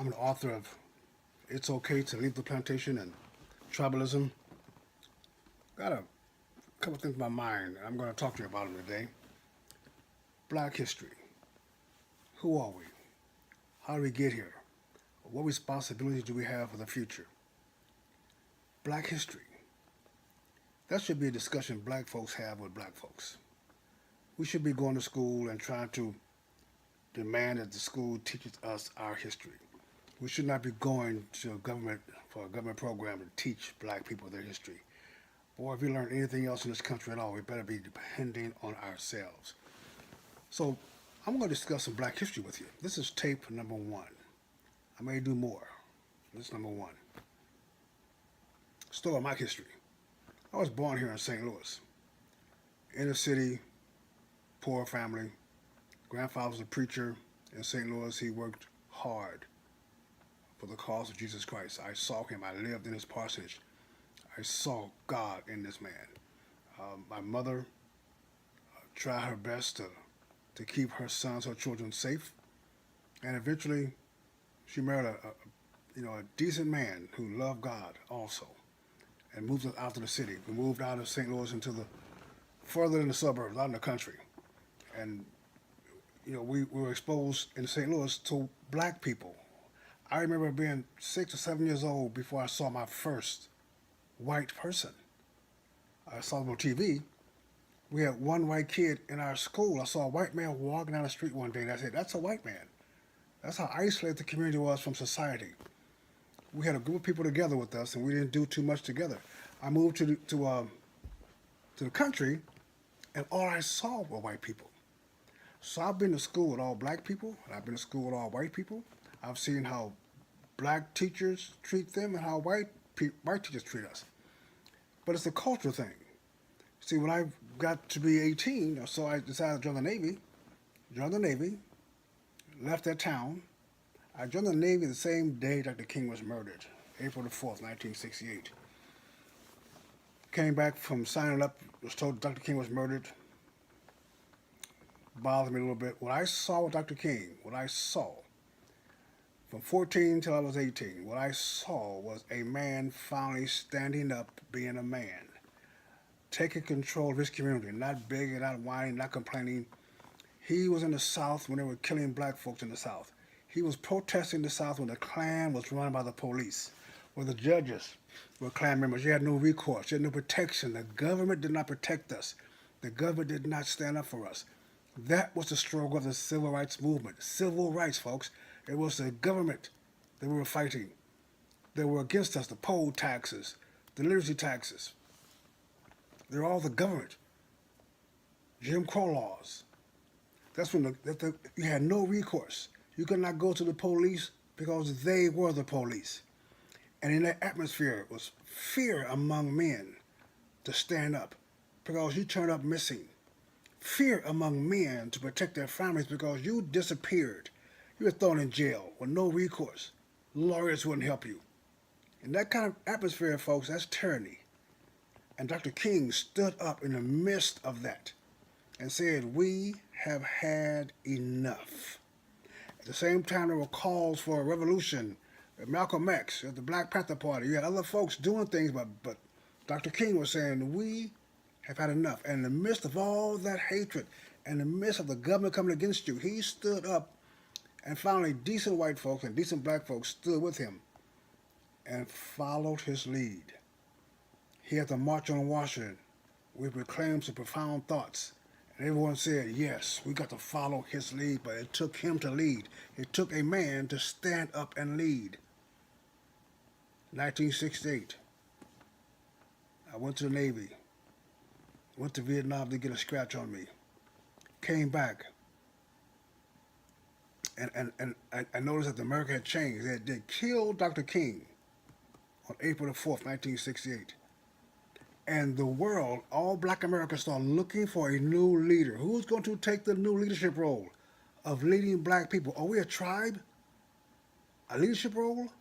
I'm the author of It's Okay to Leave the Plantation and Tribalism. Got a couple things in my mind. I'm going to talk to you about them today. Black history. Who are we? How did we get here? What responsibilities do we have for the future? Black history. That should be a discussion black folks have with black folks. We should be going to school and trying to demand that the school teaches us our history. We should not be going to government for a government program to teach black people their history. Boy, if we learn anything else in this country at all, we better be depending on ourselves. So I'm going to discuss some black history with you. This is tape number 1. I may do more. This is number 1. Story of my history. I was born here in St. Louis. Inner city, poor family. Grandfather was a preacher in St. Louis. He worked hard for the cause of Jesus Christ. I saw him. I lived in his parsonage. I saw God in this man. My mother tried her best to keep her sons, her children safe, and eventually she married a decent man who loved God also, and moved us out to the city. We moved out of St. Louis into the further in the suburbs, out in the country, and we were exposed in St. Louis to black people. I remember being 6 or 7 years old before I saw my first white person. I saw them on TV. We had one white kid in our school. I saw a white man walking down the street one day, and I said, "That's a white man." That's how isolated the community was from society. We had a group of people together with us, and we didn't do too much together. I moved to the country, and all I saw were white people. So I've been to school with all black people, and I've been to school with all white people. I've seen how black teachers treat them and how white teachers treat us. But it's a cultural thing. See, when I got to be 18, so I decided to join the Navy. Joined the Navy, left that town. I joined the Navy the same day Dr. King was murdered, April the 4th, 1968. Came back from signing up, was told Dr. King was murdered. Bothered me a little bit. What I saw with Dr. King, from 14 till I was 18, what I saw was a man finally standing up, being a man, taking control of his community, not begging, not whining, not complaining. He was in the South when they were killing black folks in the South. He was protesting the South when the Klan was run by the police, where the judges were Klan members. You had no recourse, you had no protection. The government did not protect us. The government did not stand up for us. That was the struggle of the civil rights movement. Civil rights, folks. It was the government that we were fighting. They were against us, the poll taxes, the literacy taxes. They were all the government. Jim Crow laws. That's when you had no recourse. You could not go to the police because they were the police. And in that atmosphere was fear among men to stand up because you turned up missing. Fear among men to protect their families because you disappeared. You were thrown in jail with no recourse. Lawyers wouldn't help you. In that kind of atmosphere, folks, that's tyranny. And Dr. King stood up in the midst of that and said, "We have had enough." At the same time, there were calls for a revolution. Malcolm X, the Black Panther Party, you had other folks doing things, but Dr. King was saying, "We have had enough." And in the midst of all that hatred, in the midst of the government coming against you, he stood up, and finally decent white folks and decent black folks stood with him and followed his lead. He had the March on Washington, we proclaimed some profound thoughts. And everyone said, yes, we got to follow his lead, but it took him to lead. It took a man to stand up and lead. 1968, I went to the Navy, went to Vietnam to get a scratch on me, came back, and I noticed that America had changed. They killed Dr. King on April the 4th, 1968. And the world, all black America, started looking for a new leader. Who's going to take the new leadership role of leading black people? Are we a tribe? A leadership role?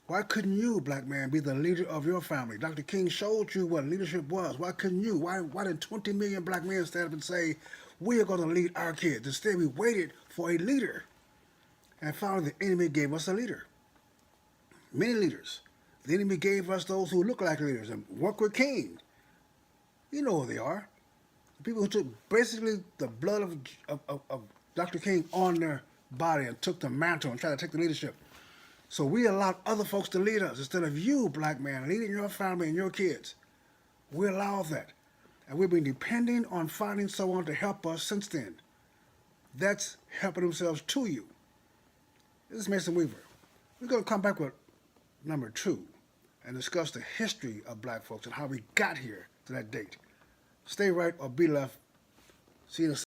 Why couldn't you, black man, be the leader of your family? Dr. King showed you what leadership was. Why couldn't you? Why did 20 million black men stand up and say, we are going to lead our kids? Instead, we waited for a leader. And finally, the enemy gave us a leader. Many leaders. The enemy gave us those who look like leaders and work with King. You know who they are. The people who took basically the blood of Dr. King on their body and took the mantle and tried to take the leadership. So we allowed other folks to lead us instead of you, black man, leading your family and your kids. We allow that. And we've been depending on finding someone to help us since then. That's helping themselves to you. This is Mason Weaver. We're going to come back with number 2 and discuss the history of black folks and how we got here to that date. Stay right or be left. See you in a